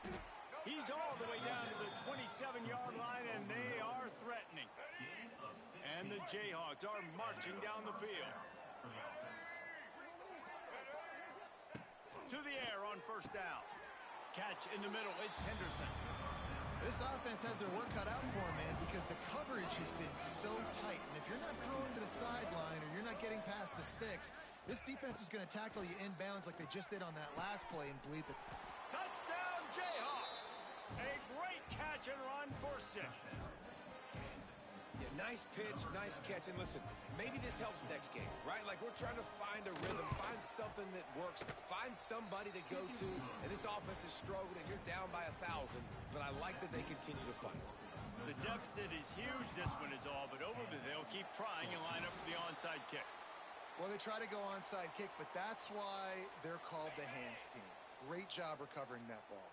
He's all the way down to the 27-yard line, and they are threatening. And the Jayhawks are marching down the field. To the air on 1st down. Catch in the middle. It's Henderson. This offense has their work cut out for them, man, because the coverage has been so tight. And if you're not throwing to the sideline or you're not getting past the sticks, this defense is going to tackle you inbounds like they just did on that last play and bleed the... Touchdown, Jayhawks! A great catch and run for 6. Yeah, nice pitch, nice catch. And listen, maybe this helps next game, right? Like, we're trying to find a rhythm, find something that works, find somebody to go to. And this offense is struggling, and you're down by 1,000. But I like that they continue to fight. The deficit is huge, this one is all, but over they'll keep trying and line up for the onside kick. Well, they try to go onside kick, but that's why they're called the hands team. Great job recovering that ball.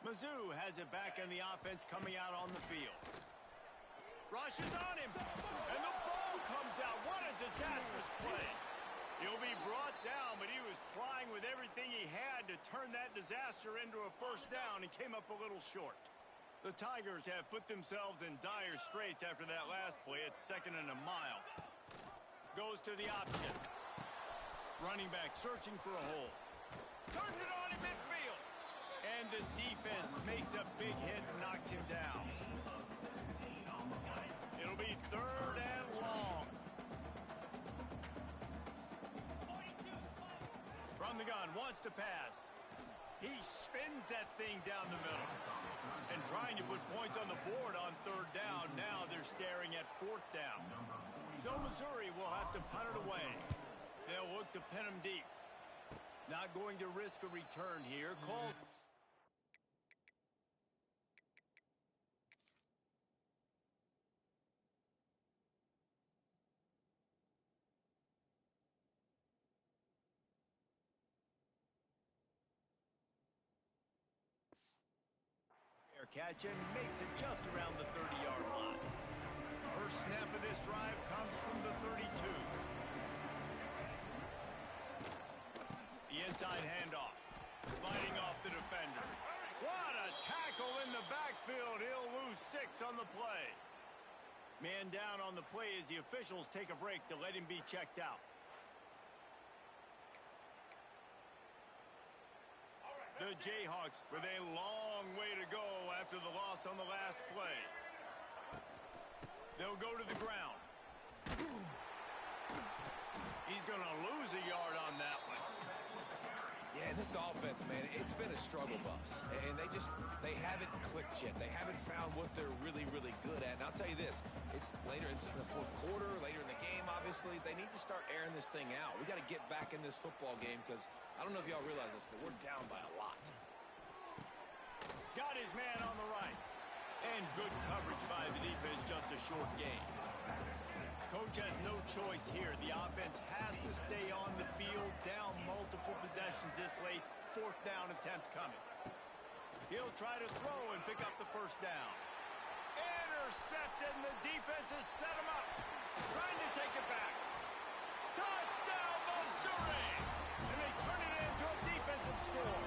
Mizzou has it back on the offense coming out on the field. Rushes on him, and the ball comes out. What a disastrous play. He'll be brought down, but he was trying with everything he had to turn that disaster into a 1st down and came up a little short. The Tigers have put themselves in dire straits after that last play. It's 2nd and a mile. Goes to the option. Running back searching for a hole. Turns it on in midfield. And the defense makes a big hit and knocks him down. It'll be 3rd and long. From the gun, wants to pass. He spins that thing down the middle. And trying to put points on the board on 3rd down. Now they're staring at 4th down. So Missouri will have to punt it away. They'll look to pin him deep. Not going to risk a return here. Called. catch and makes it just around the 30-yard line. First snap of this drive comes from the 32. The inside handoff. Fighting off the defender. What a tackle in the backfield. He'll lose 6 on the play. Man down on the play as the officials take a break to let him be checked out. The Jayhawks with a long way to go after the loss on the last play. They'll go to the ground. He's going to lose a yard on that one. Yeah, this offense, man, it's been a struggle bus. And they haven't clicked yet. They haven't found what they're really, really good at. And I'll tell you this, it's later in the fourth quarter, later in the game, obviously. They need to start airing this thing out. We got to get back in this football game because I don't know if y'all realize this, but we're down by a lot. Got his man on the right. And good coverage by the defense, just a short game. Coach has no choice here. The offense has to stay on the field, down multiple possessions this late. 4th down attempt coming. He'll try to throw and pick up the first down. Intercepted, and the defense has set him up. Trying to take it back. Touchdown, Missouri! And they turn it into a defensive score.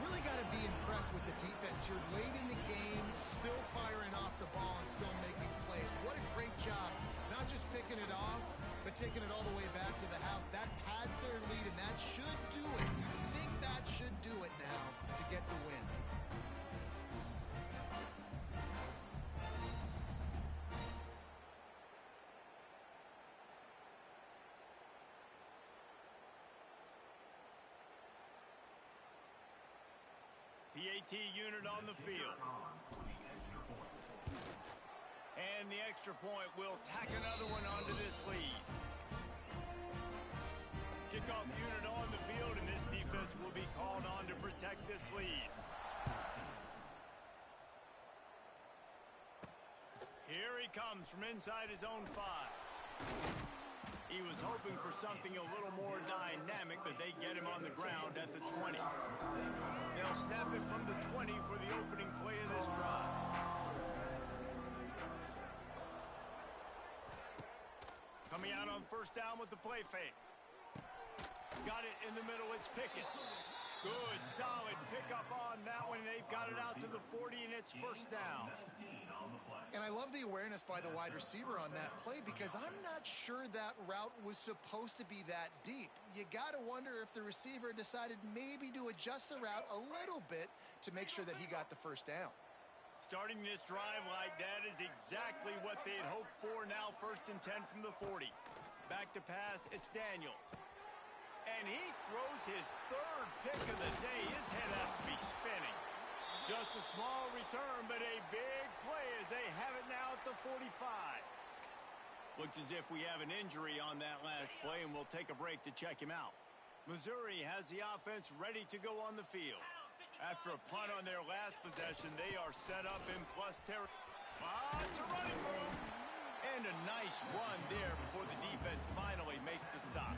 Really got to be impressed with the defense here. Late in the game, still firing off the ball and still making plays. What a great job. Not just picking it off, but taking it all the way back to the house. That pads their lead, and that should do it. You think that should do it now to get the win. PAT unit on the field. And the extra point will tack another one onto this lead. Kickoff unit on the field, and this defense will be called on to protect this lead. Here he comes from inside his own 5. He was hoping for something a little more dynamic, but they get him on the ground at the 20. They'll snap it from the 20 for the opening play of this drive. Coming out on first down with the play fake. Got it in the middle, it's Pickett. Good, solid pickup on that one. They've got it out to the 40, and it's first down. And I love the awareness by the wide receiver on that play because I'm not sure that route was supposed to be that deep. You got to wonder if the receiver decided maybe to adjust the route a little bit to make sure that he got the first down. Starting this drive like that is exactly what they had hoped for. Now 1st and 10 from the 40. Back to pass, it's Daniels. And he throws his 3rd pick of the day. His head has to be spinning. Just a small return, but a big play as they have it now at the 45. Looks as if we have an injury on that last play, and we'll take a break to check him out. Missouri has the offense ready to go on the field. After a punt on their last possession, they are set up in plus territory. It's a running move. And a nice run there before the defense finally makes the stop.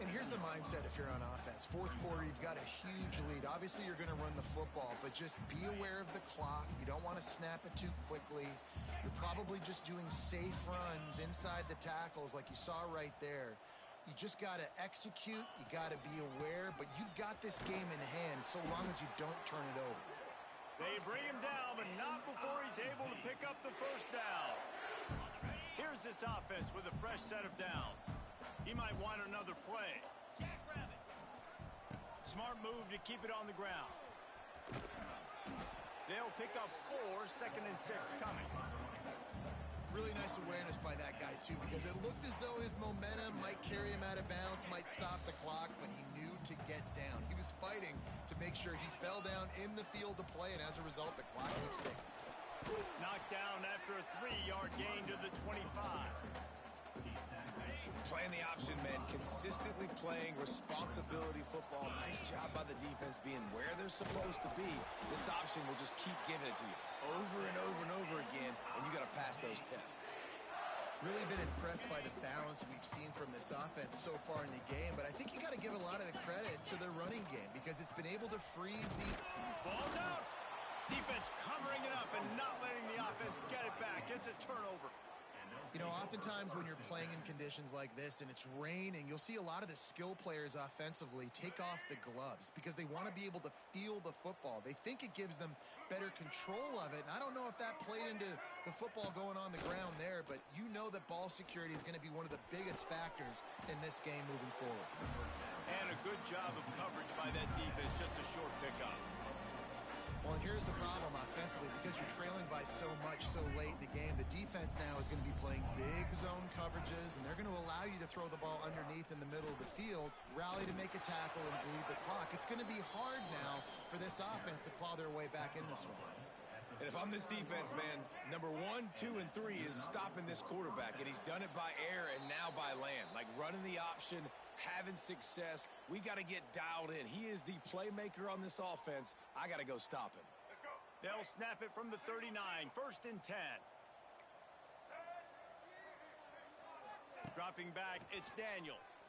And here's the mindset if you're on offense. 4th quarter, you've got a huge lead. Obviously, you're going to run the football, but just be aware of the clock. You don't want to snap it too quickly. You're probably just doing safe runs inside the tackles like you saw right there. You just got to execute. You got to be aware, but you've got this game in hand so long as you don't turn it over. They bring him down, but not before he's able to pick up the first down. Here's this offense with a fresh set of downs. He might want another play. Smart move to keep it on the ground. They'll pick up 4, 2nd and 6 coming. Really nice awareness by that guy, too, because it looked as though his momentum might carry him out of bounds, might stop the clock, but he knew to get down. He was fighting to make sure he fell down in the field to play, and as a result, the clock keeps ticking. Knocked down after a 3-yard gain to the 25. Playing the option, man. Consistently playing responsibility football. Nice job by the defense being where they're supposed to be. This option will just keep giving it to you over and over and over again, and you got to pass those tests. Really been impressed by the balance we've seen from this offense so far in the game, but I think you got to give a lot of the credit to the running game because it's been able to freeze the Ball's out. Defense covering it up and not letting the offense get it back. It's a turnover. You know, oftentimes when you're playing in conditions like this and it's raining, you'll see a lot of the skill players offensively take off the gloves because they want to be able to feel the football. They think it gives them better control of it. And I don't know if that played into the football going on the ground there, but you know that ball security is going to be one of the biggest factors in this game moving forward. And a good job of coverage by that defense, just a short pickup. Well, and here's the problem offensively. Because you're trailing by so much so late in the game, the defense now is going to be playing big zone coverages, and they're going to allow you to throw the ball underneath in the middle of the field, rally to make a tackle, and bleed the clock. It's going to be hard now for this offense to claw their way back in this one. And if I'm this defense, man, number 1, 2, and 3 is stopping this quarterback, and he's done it by air and now by land. Like running the option, having success. We got to get dialed in. He is the playmaker on this offense. I got to go stop him. They'll snap it from the 39, 1st and 10. Dropping back, it's Daniels.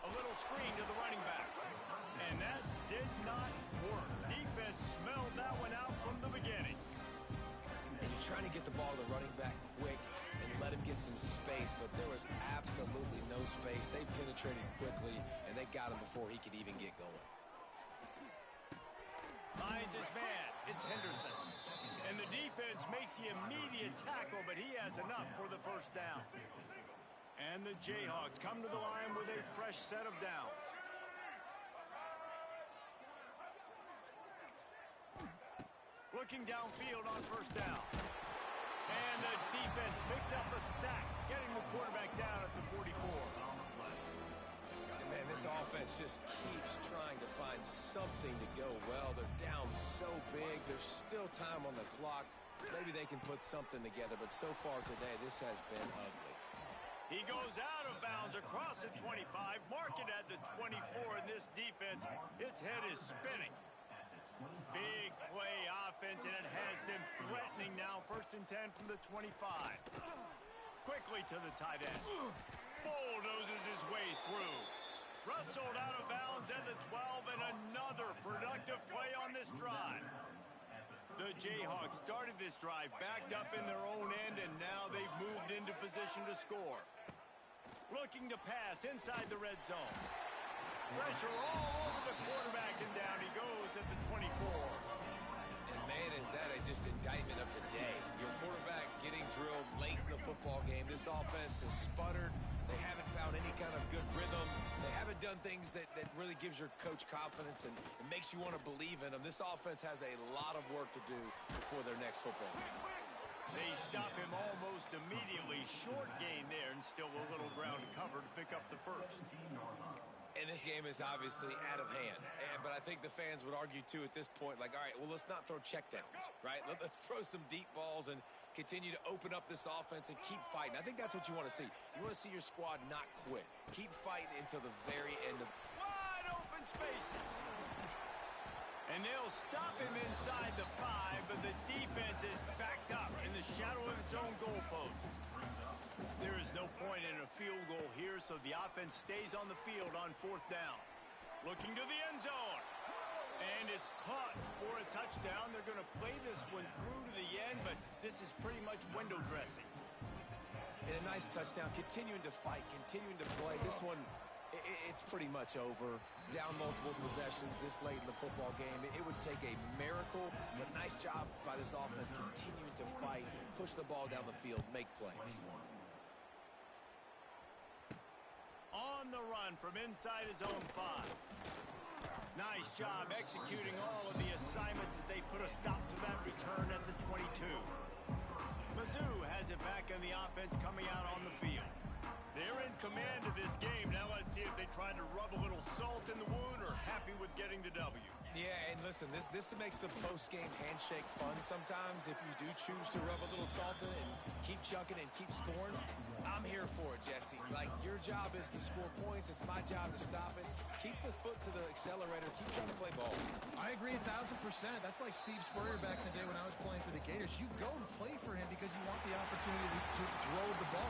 A little screen to the running back. And that did not work. Defense smelled that one out from the beginning. And you're trying to get the ball to the running back quick and let him get some space, but there was absolutely no space. They penetrated quickly, and they got him before he could even get going. Finds his man. It's Henderson. And the defense makes the immediate tackle, but he has enough for the first down. And the Jayhawks come to the line with a fresh set of downs. Looking downfield on first down. And the defense picks up a sack, getting the quarterback down at the 44. And man, this offense just keeps trying to find something to go well. They're down so big. There's still time on the clock. Maybe they can put something together, but so far today, this has been ugly. He goes out of bounds across the 25, mark it at the 24, and this defense, its head is spinning. Big play offense, and it has them threatening now. 1st and 10 from the 25. Quickly to the tight end. Bulldozes his way through. Rustled out of bounds at the 12, and another productive play on this drive. The Jayhawks started this drive backed up in their own end, and now they've moved into position to score. Looking to pass inside the red zone. Pressure all over the quarterback, and down he goes at the 24. And man, is that just indictment of the day. Your quarterback getting drilled late in the football game. This offense has sputtered. They haven't found any kind of good rhythm. They haven't done things that really gives your coach confidence and makes you want to believe in them. This offense has a lot of work to do before their next football game. They stop him almost immediately. Short gain there, and still a little ground to cover to pick up the first. And this game is obviously out of hand. But I think the fans would argue, too, at this point, like, all right, well, let's not throw checkdowns, right? Let's throw some deep balls and continue to open up this offense and keep fighting. I think that's what you want to see. You want to see your squad not quit. Keep fighting until the very end of the... Wide open spaces. And they'll stop him inside the 5, but the defense is backed up in the shadow of its own goalpost. There is no point in a field goal here, so the offense stays on the field on 4th down. Looking to the end zone. And it's caught for a touchdown. They're going to play this one through to the end, but this is pretty much window dressing. And a nice touchdown, continuing to fight, continuing to play. This one, it's pretty much over. Down multiple possessions this late in the football game. It would take a miracle, but nice job by this offense continuing to fight, push the ball down the field, make plays. On the run from inside his own 5. Nice job executing all of the assignments as they put a stop to that return at the 22. Mizzou has it back in the offense coming out on the field. They're in command of this game. Now let's see if they try to rub a little salt in the wound or happy with getting the W. Yeah, and listen, this makes the post-game handshake fun sometimes if you do choose to rub a little salt in and keep chucking and keep scoring. I'm here for it, Jesse. Like, your job is to score points. It's my job to stop it. Keep the foot to the accelerator. Keep trying to play ball. I agree 1,000%. That's like Steve Spurrier back in the day when I was playing for the Gators. You go and play for him because you want the opportunity to throw the ball.